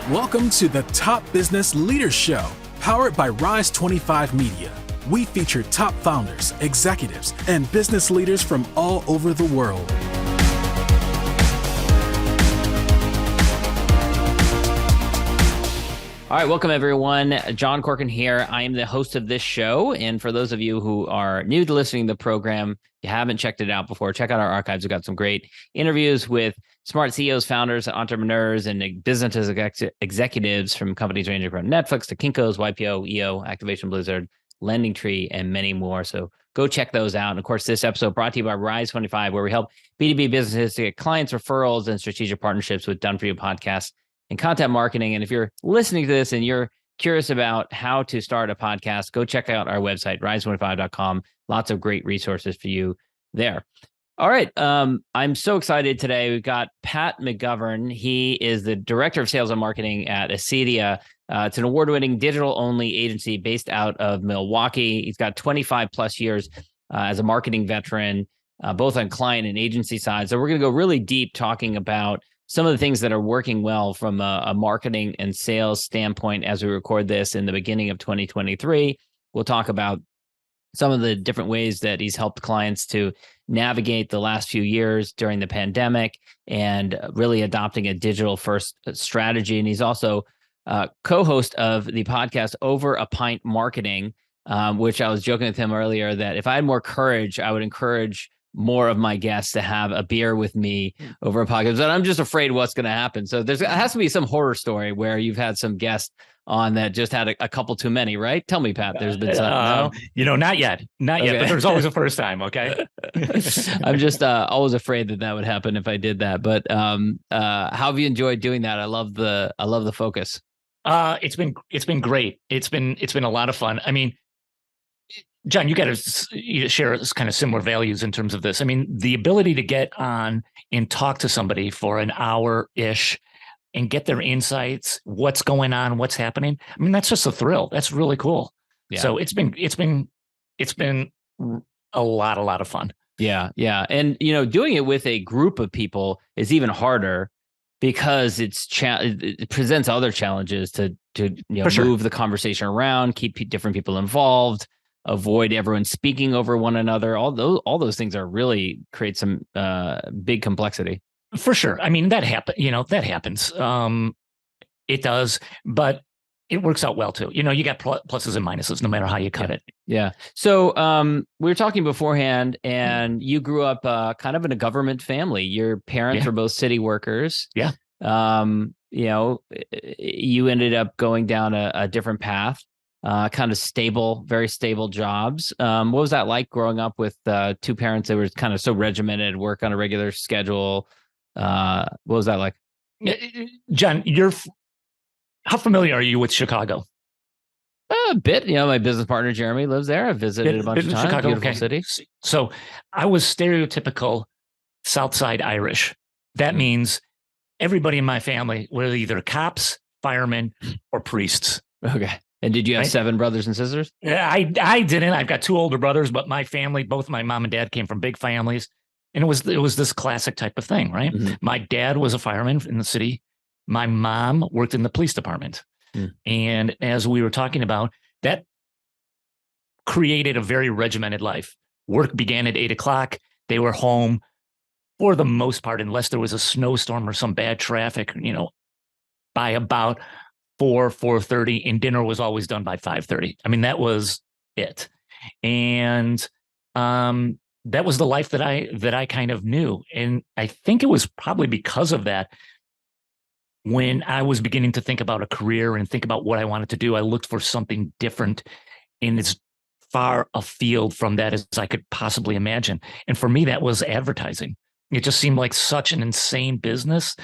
Welcome to the Top Business Leaders Show, powered by Rise 25 Media. We feature top founders, executives, and business leaders from all over the world. All right, welcome everyone. John Corkin here. I am the host of this show. And for those of you who are new to listening to the program, you haven't checked it out before, check out our archives. We've got some great interviews with smart CEOs, founders, entrepreneurs, and business executives from companies ranging from Netflix to Kinko's, YPO, EO, Activation Blizzard, Lending Tree, and many more. So go check those out. And of course, this episode brought to you by Rise 25, where we help B2B businesses to get clients, referrals, and strategic partnerships with Done For You podcasts and content marketing. And if you're listening to this and you're curious about how to start a podcast, go check out our website, rise25.com. Lots of great resources for you there. All right. I'm so excited today. We've got Pat McGovern. He is the Director of Sales and Marketing at Acedia. It's an award-winning digital-only agency based out of Milwaukee. He's got 25 plus years as a marketing veteran, both on client and agency side. So we're going to go really deep talking about some of the things that are working well from a marketing and sales standpoint as we record this in the beginning of 2023. We'll talk about some of the different ways that he's helped clients to navigate the last few years during the pandemic and really adopting a digital first strategy. And he's also co-host of the podcast Over a Pint Marketing, which I was joking with him earlier that if I had more courage, I would encourage more of my guests to have a beer with me over a podcast. And I'm just afraid what's going to happen. So there has to be some horror story where you've had some guests on that just had a couple too many, right? Tell me, Pat, there's been some. No? Not yet, okay. But there's always a first time. Okay. I'm just always afraid that would happen if I did that. But how have you enjoyed doing that? I love the focus. It's been great. It's been a lot of fun. I mean, John, you got to share kind of similar values in terms of this. I mean, the ability to get on and talk to somebody for an hour-ish and get their insights, what's going on, what's happening. I mean, that's just a thrill. That's really cool. Yeah. So it's been a lot of fun. Yeah. Yeah. And, doing it with a group of people is even harder because it presents other challenges to move the conversation around, keep different people involved, avoid everyone speaking over one another. All those things are really create some big complexity. For sure. I mean, that happens. It does, but it works out well too. You got pluses and minuses no matter how you cut it. Yeah. So we were talking beforehand and you grew up kind of in a government family. Your parents were both city workers. Yeah. You ended up going down a different path. Kind of very stable jobs. What was that like growing up with two parents that were kind of so regimented, work on a regular schedule? What was that like? John, how familiar are you with Chicago? A bit. My business partner, Jeremy, lives there. I've visited a bunch of times. Chicago, beautiful city. So I was stereotypical South Side Irish. That means everybody in my family were either cops, firemen, or priests. Okay. And did you have 7 brothers and sisters? Yeah, I didn't. I've got 2 older brothers, but my family, both my mom and dad came from big families. And it was this classic type of thing, right? Mm-hmm. My dad was a fireman in the city. My mom worked in the police department. Mm. And as we were talking about, that created a very regimented life. Work began at 8:00. They were home for the most part, unless there was a snowstorm or some bad traffic, by about 4:30, and dinner was always done by 5:30. I mean, that was it. And that was the life that I kind of knew. And I think it was probably because of that, when I was beginning to think about a career and think about what I wanted to do, I looked for something different and as far afield from that as I could possibly imagine. And for me, that was advertising. It just seemed like such an insane business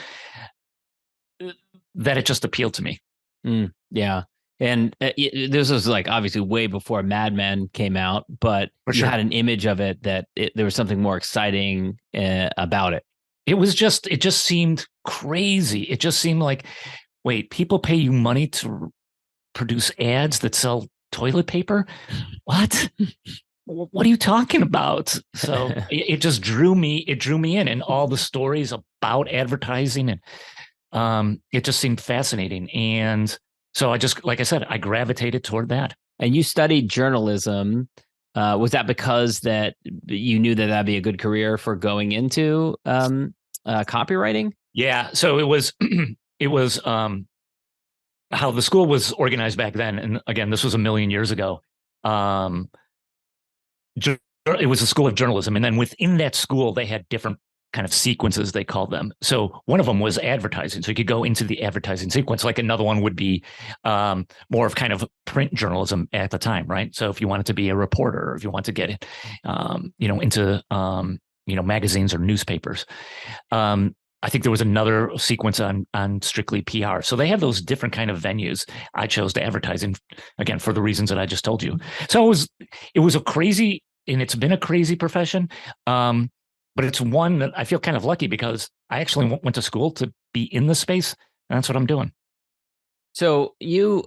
that it just appealed to me. Yeah. And this was like obviously way before Mad Men came out, but you had an image of it that there was something more exciting about it. It just seemed crazy. It just seemed like, wait, people pay you money to produce ads that sell toilet paper? What? What are you talking about? So it just drew me in, and all the stories about advertising and It just seemed fascinating. And so I just, like I said, I gravitated toward that. And you studied journalism. Was that because that you knew that that'd be a good career for going into copywriting? Yeah. So it was, it was how the school was organized back then. And again, this was a million years ago. Um, it was a school of journalism. And then within that school, they had different kind of sequences, they called them. So one of them was advertising. So you could go into the advertising sequence. Like another one would be more of kind of print journalism at the time, right? So if you wanted to be a reporter, or if you want to get it, into magazines or newspapers. I think there was another sequence on strictly PR. So they have those different kind of venues. I chose to advertising, again, for the reasons that I just told you. So it was a crazy, and it's been a crazy profession. But it's one that I feel kind of lucky because I actually went to school to be in the space, and that's what I'm doing. So you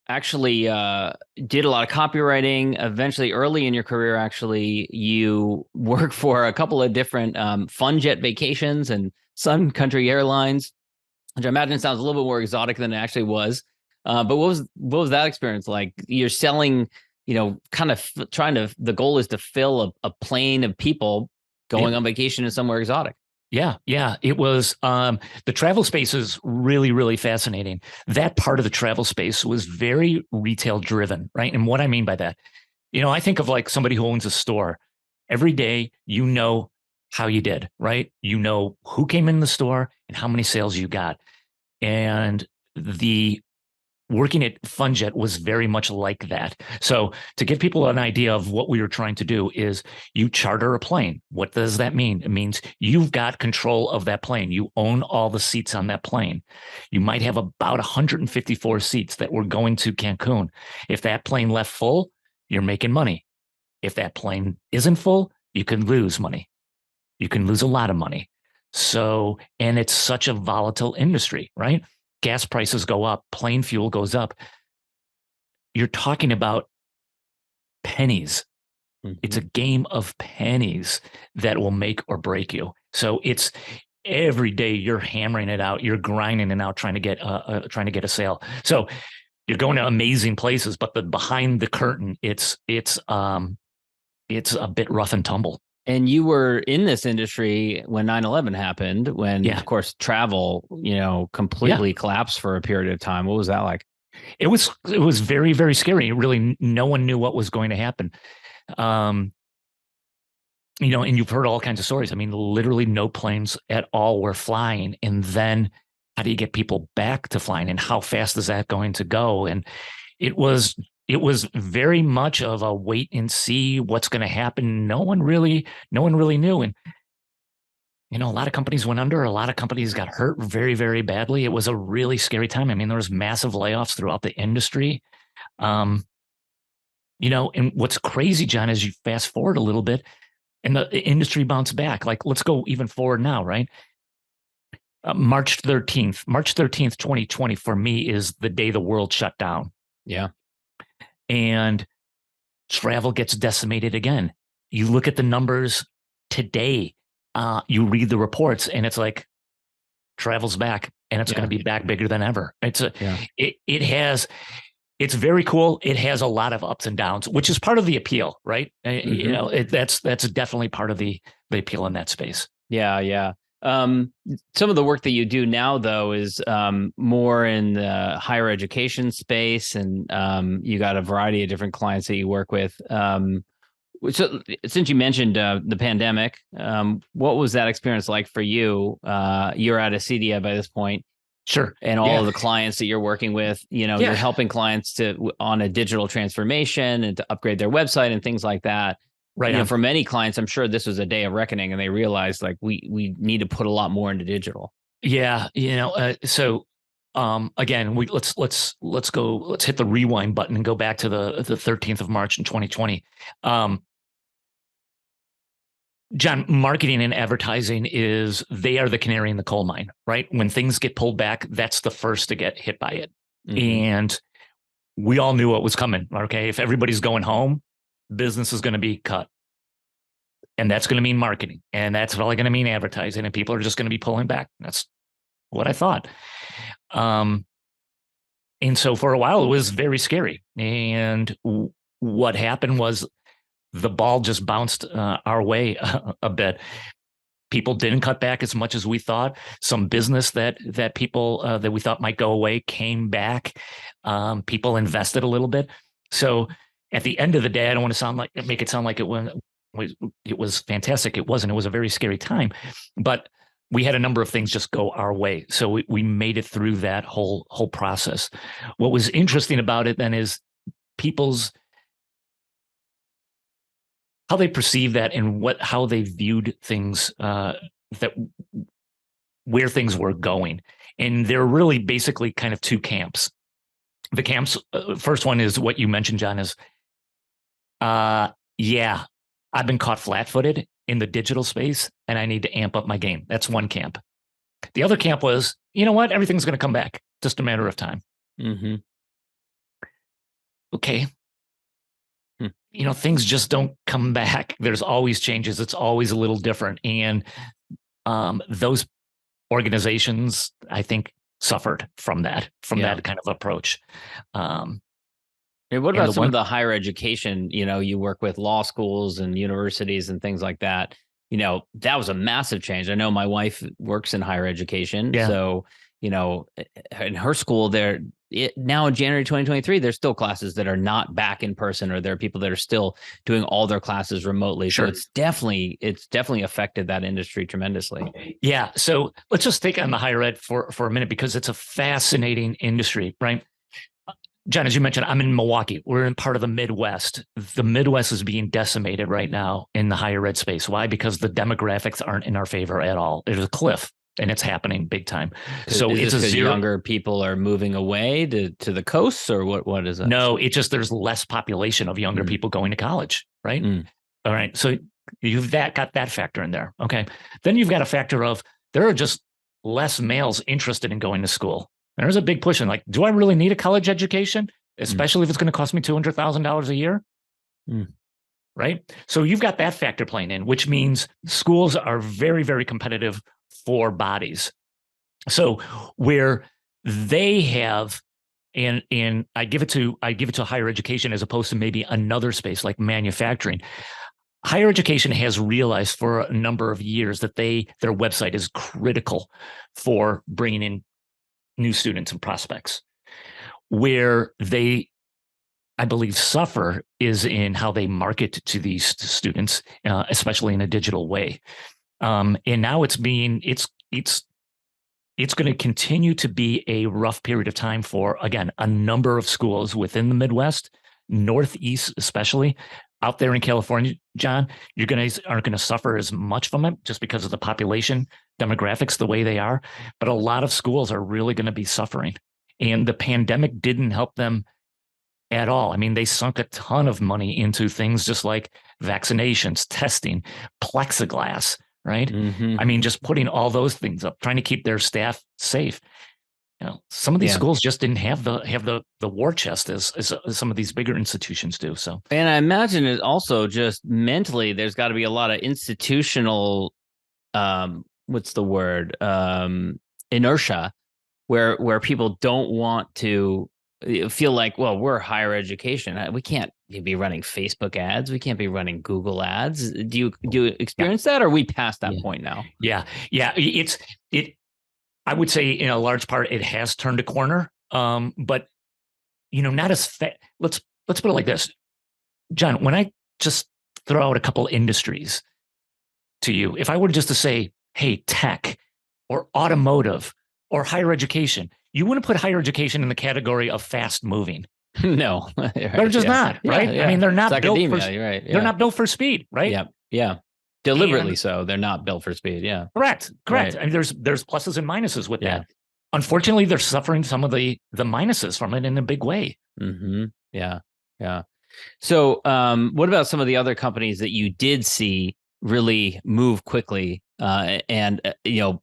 actually did a lot of copywriting. Eventually, early in your career, actually, you worked for a couple of different fun jet vacations and Sun Country Airlines, which I imagine sounds a little bit more exotic than it actually was. But what was that experience like? You're selling, kind of trying to. The goal is to fill a plane of people going on vacation in somewhere exotic. Yeah. It was the travel space is really, really fascinating. That part of the travel space was very retail driven, right? And what I mean by that, I think of like somebody who owns a store. Every day, how you did, right? You know who came in the store and how many sales you got. And the working at FunJet was very much like that. So to give people an idea of what we were trying to do is you charter a plane. What does that mean? It means you've got control of that plane. You own all the seats on that plane. You might have about 154 seats that were going to Cancun. If that plane left full, you're making money. If that plane isn't full, you can lose money. You can lose a lot of money. So, and it's such a volatile industry, right? Gas prices go up, plane fuel goes up. You're talking about pennies. Mm-hmm. It's a game of pennies that will make or break you. So it's every day you're hammering it out, you're grinding it out, trying to get a sale. So you're going to amazing places, but behind the curtain, it's a bit rough and tumble. And you were in this industry when 9/11 happened, when, of course, travel, completely collapsed for a period of time. What was that like? It was very, very scary. Really, no one knew what was going to happen. And you've heard all kinds of stories. I mean, literally no planes at all were flying. And then how do you get people back to flying? And how fast is that going to go? And it was very much of a wait and see what's going to happen. No one really knew. And, a lot of companies went under. A lot of companies got hurt very, very badly. It was a really scary time. I mean, there was massive layoffs throughout the industry. And what's crazy, John, is you fast forward a little bit and the industry bounced back. Like, let's go even forward now, right? March 13th, 2020 for me is the day the world shut down. Yeah. And travel gets decimated again. You look at the numbers today, you read the reports, and it's like travel's back, and it's going to be back bigger than ever. It's it's very cool. It has a lot of ups and downs, which is part of the appeal, right? Mm-hmm. That's definitely part of the appeal in that space. Yeah. Some of the work that you do now, though, is more in the higher education space, and you got a variety of different clients that you work with. So, since you mentioned the pandemic, what was that experience like for you? You're at a CDI by this point. Sure. And all of the clients that you're working with, you're helping clients on a digital transformation and to upgrade their website and things like that. Right. For many clients, I'm sure this was a day of reckoning, and they realized like we need to put a lot more into digital. Yeah. So again, let's hit the rewind button and go back to the 13th of March in 2020. John, marketing and advertising they are the canary in the coal mine, right? When things get pulled back, that's the first to get hit by it. Mm-hmm. And we all knew what was coming. Okay. If everybody's going home, business is going to be cut. And that's going to mean marketing. And that's probably going to mean advertising. And people are just going to be pulling back. That's what I thought. And so for a while, it was very scary. And what happened was the ball just bounced our way a bit. People didn't cut back as much as we thought. Some business that people that we thought might go away came back. People invested a little bit. So at the end of the day, I don't want to make it sound like it was fantastic. It wasn't. It was a very scary time, but we had a number of things just go our way. So we made it through that whole process. What was interesting about it then is people's how they perceive that and how they viewed things, where things were going. And there are really basically kind of two camps. The camps, first one is what you mentioned, John, is, yeah, I've been caught flat-footed in the digital space and I need to amp up my game. That's one camp. The other camp was, you know what? Everything's going to come back. Just a matter of time. Mm-hmm. Okay. Things just don't come back. There's always changes. It's always a little different. And those organizations, I think, suffered from that kind of approach. And what about some of the higher education, you work with law schools and universities and things like that. That was a massive change. I know my wife works in higher education. Yeah. So, in her school now in January 2023, there's still classes that are not back in person, or there are people that are still doing all their classes remotely. Sure. So it's definitely affected that industry tremendously. Yeah. So let's just take on the higher ed for a minute, because it's a fascinating industry, right? John, as you mentioned, I'm in Milwaukee. We're in part of the Midwest. The Midwest is being decimated right now in the higher ed space. Why? Because the demographics aren't in our favor at all. There's a cliff. And it's happening big time. So it's a zero. Younger people are moving away to the coasts, or what is it? No, it's just there's less population of younger people going to college, right? All right. So you've got that factor in there. Okay. Then you've got a factor of there are just less males interested in going to school. There's a big push in do I really need a college education, especially if it's going to cost me $200,000 a year? Right. So you've got that factor playing in, which means schools are very, very competitive for bodies. So where they have, and I give it to higher education as opposed to maybe another space like manufacturing. Higher education has realized for a number of years that their website is critical for bringing in new students and prospects. Where they, I believe, suffer is in how they market to these students, especially in a digital way. And now it's going to continue to be a rough period of time for, again, a number of schools within the Midwest, Northeast, especially out there in California. John, aren't going to suffer as much from it just because of the population demographics, the way they are. But a lot of schools are really going to be suffering. And the pandemic didn't help them at all. I mean, they sunk a ton of money into things just like vaccinations, testing, plexiglass, right? Mm-hmm. I mean, just putting all those things up, trying to keep their staff safe. Some of these schools just didn't have the war chest as some of these bigger institutions do. So, and I imagine it also just mentally, there's got to be a lot of institutional, what's the word, inertia, where people don't want to feel like, well, we're higher education. We can't be running Facebook ads. We can't be running Google ads. Do you experience that, or are we past that point now? Yeah. I would say in a large part, it has turned a corner. But not as fast. Let's put it like this, John, when I just throw out a couple industries to you, if I were just to say, hey, tech or automotive or higher education, you wouldn't put higher education in the category of fast moving. No, they're just not, right? Yeah. I mean, they're not built for, you're right. They're not built for speed, right? Yeah. Deliberately so. They're not built for speed. Yeah. Correct. Right. I mean, there's pluses and minuses with that. Unfortunately, they're suffering some of the minuses from it in a big way. Mm-hmm. Yeah. So what about some of the other companies that you did see really move quickly and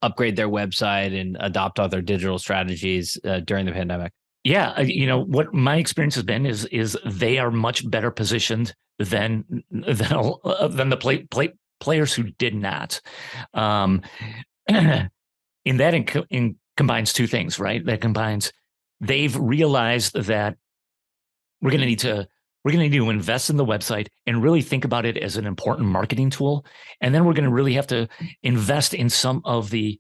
upgrade their website and adopt other digital strategies during the pandemic? Yeah, what my experience has been is they are much better positioned than the players who did not. In that combines two things, right? They've realized that we're going to need to invest in the website and really think about it as an important marketing tool. And then we're going to really have to invest in some of the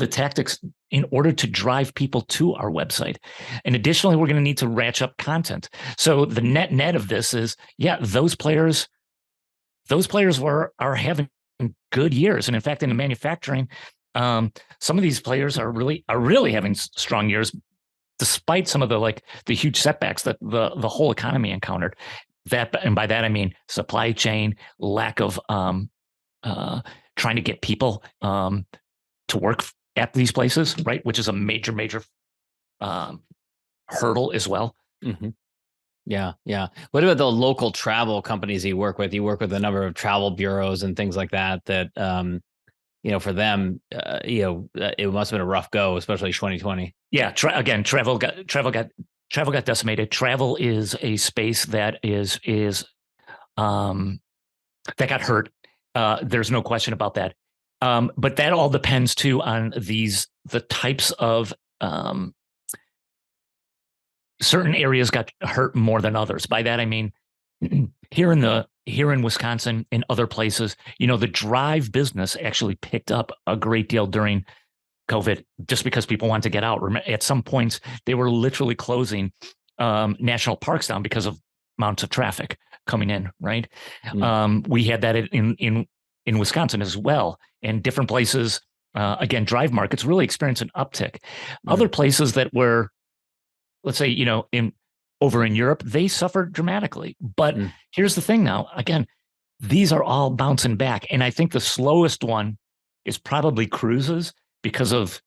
tactics in order to drive people to our website. And additionally, we're going to need to ratchet up content. So the net of this is, those players are having good years. And in fact, in the manufacturing, some of these players are really having strong years, despite some of the huge setbacks that the whole economy encountered. And by that I mean supply chain, lack of trying to get people to work at these places, right? Which is a major hurdle as well. Mm-hmm. Yeah. What about the local travel companies you work with? You work with a number of travel bureaus and things like that. For them, it must have been a rough go, especially 2020. Yeah. Travel got decimated. Travel is a space that that got hurt. There's no question about that. But that all depends too on the types of certain areas got hurt more than others. By that I mean here in Wisconsin, in other places, the drive business actually picked up a great deal during COVID, just because people want to get out. At some points, they were literally closing national parks down because of amounts of traffic coming in. Right? We had that in Wisconsin as well, and different places. Again, drive markets really experienced an uptick. Other places that were, let's say, over in Europe, they suffered dramatically. But here's the thing now, again, these are all bouncing back. And I think the slowest one is probably cruises because of,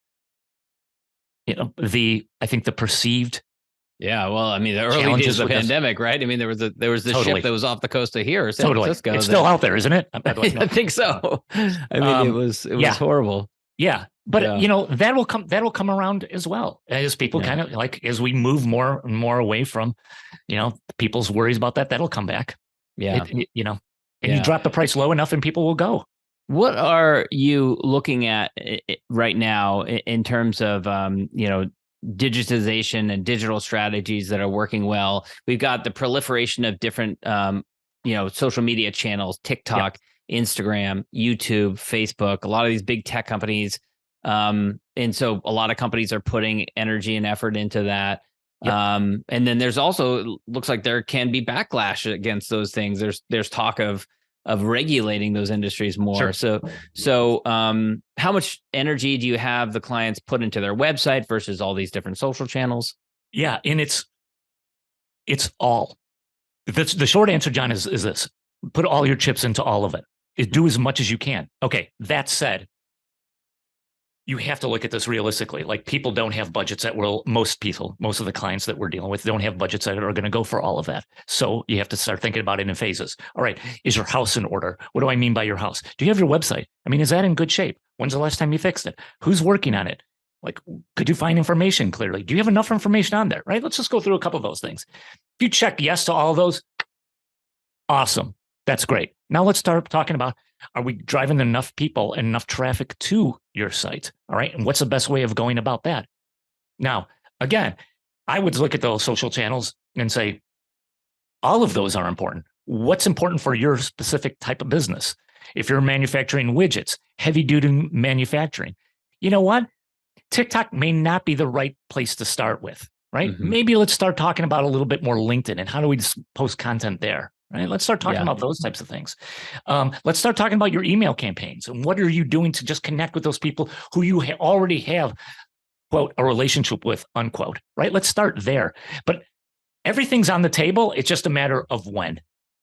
the perceived. Yeah. Well, I mean, the early days of the pandemic, right? I mean, there was this ship that was off the coast of here, San Francisco. It's still out there, isn't it? I think so. I mean, it was horrible. Yeah. But that'll come around as well, as people kind of as we move more and more away from, people's worries about that'll come back. Yeah. You drop the price low enough and people will go. What are you looking at right now in terms of, digitization and digital strategies that are working well? We've got the proliferation of different, social media channels, TikTok, Instagram, YouTube, Facebook, a lot of these big tech companies. And so a lot of companies are putting energy and effort into that. And then there's also, looks like there can be backlash against those things. There's talk of regulating those industries more. Sure. So how much energy do you have the clients put into their website versus all these different social channels? Yeah. And it's all. The short answer, John, is this: put all your chips into all of it. Do as much as you can. Okay. That said, you have to look at this realistically. Like, people don't have budgets that most of the clients that we're dealing with don't have budgets that are going to go for all of that. So you have to start thinking about it in phases. All right. Is your house in order? What do I mean by your house? Do you have your website? I mean, is that in good shape? When's the last time you fixed it? Who's working on it? Like, could you find information clearly? Do you have enough information on there? Right. Let's just go through a couple of those things. If you check yes to all of those, awesome. That's great. Now let's start talking about, are we driving enough people and enough traffic to your site? All right. And what's the best way of going about that? Now, again, I would look at those social channels and say, all of those are important. What's important for your specific type of business? If you're manufacturing widgets, heavy duty manufacturing, you know what? TikTok may not be the right place to start with, right? Mm-hmm. Maybe let's start talking about a little bit more LinkedIn and how do we post content there? Right. Let's start talking about those types of things. Let's start talking about your email campaigns and what are you doing to just connect with those people who you already have, quote, a relationship with, unquote. Right. Let's start there. But everything's on the table. It's just a matter of when.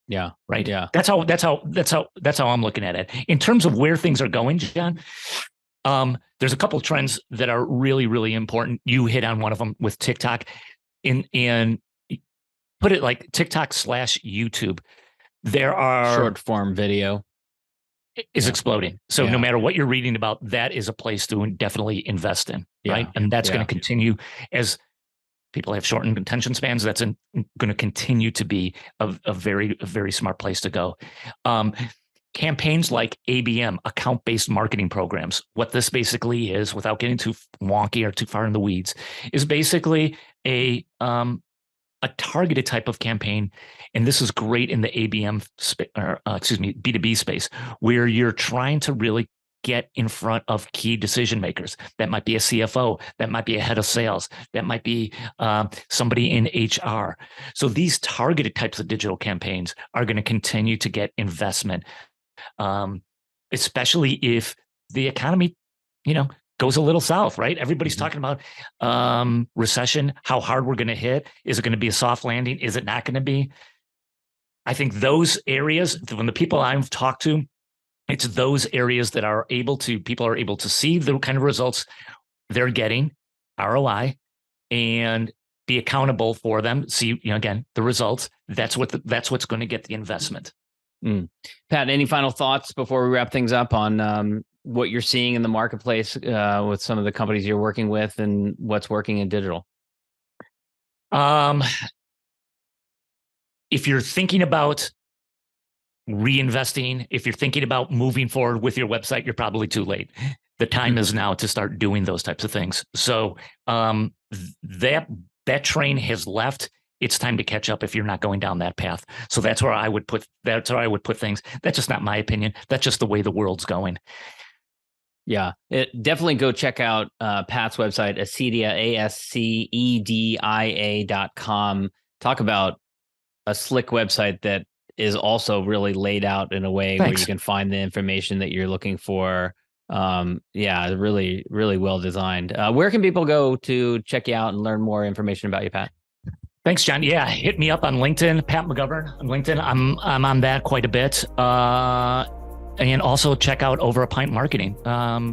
Yeah. Right. Yeah. That's how I'm looking at it. In terms of where things are going, John, there's a couple of trends that are really, really important. You hit on one of them with TikTok. In put it like TikTok/YouTube. There are short form video is exploding. So no matter what you're reading about, that is a place to definitely invest in, right? And that's going to continue as people have shortened attention spans. That's going to continue to be a very smart place to go. campaigns like ABM, account-based marketing programs. What this basically is, without getting too wonky or too far in the weeds, is basically a targeted type of campaign. And this is great in the ABM, B2B space, where you're trying to really get in front of key decision makers. That might be a CFO, that might be a head of sales, that might be somebody in HR. So these targeted types of digital campaigns are going to continue to get investment, especially if the economy, goes a little south, right? Everybody's talking about recession, how hard we're going to hit. Is it going to be a soft landing? Is it not going to be? I think those areas, from the people I've talked to, it's those areas that people are able to see the kind of results they're getting, ROI, and be accountable for them. See, again, the results. That's what's going to get the investment. Pat, any final thoughts before we wrap things up on what you're seeing in the marketplace with some of the companies you're working with and what's working in digital? If you're thinking about reinvesting, if you're thinking about moving forward with your website, you're probably too late. The time is now to start doing those types of things. So that train has left. It's time to catch up if you're not going down that path. So that's where I would put things. That's just not my opinion. That's just the way the world's going. Yeah, definitely go check out Pat's website, Ascedia, ASCEDIA.com. Talk about a slick website that is also really laid out in a way where you can find the information that you're looking for. Really, really well designed. Where can people go to check you out and learn more information about you, Pat? Thanks, John. Yeah, hit me up on LinkedIn, Pat McGovern on LinkedIn. I'm on that quite a bit. And also check out Over a Pint Marketing.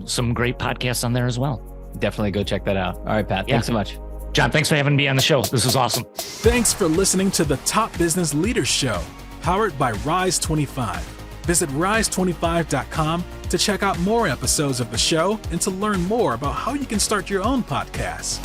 Some great podcasts on there as well. Definitely go check that out. All right, Pat. Thanks so much. John, thanks for having me on the show. This is awesome. Thanks for listening to the Top Business Leaders Show, powered by Rise 25. Visit rise25.com to check out more episodes of the show and to learn more about how you can start your own podcast.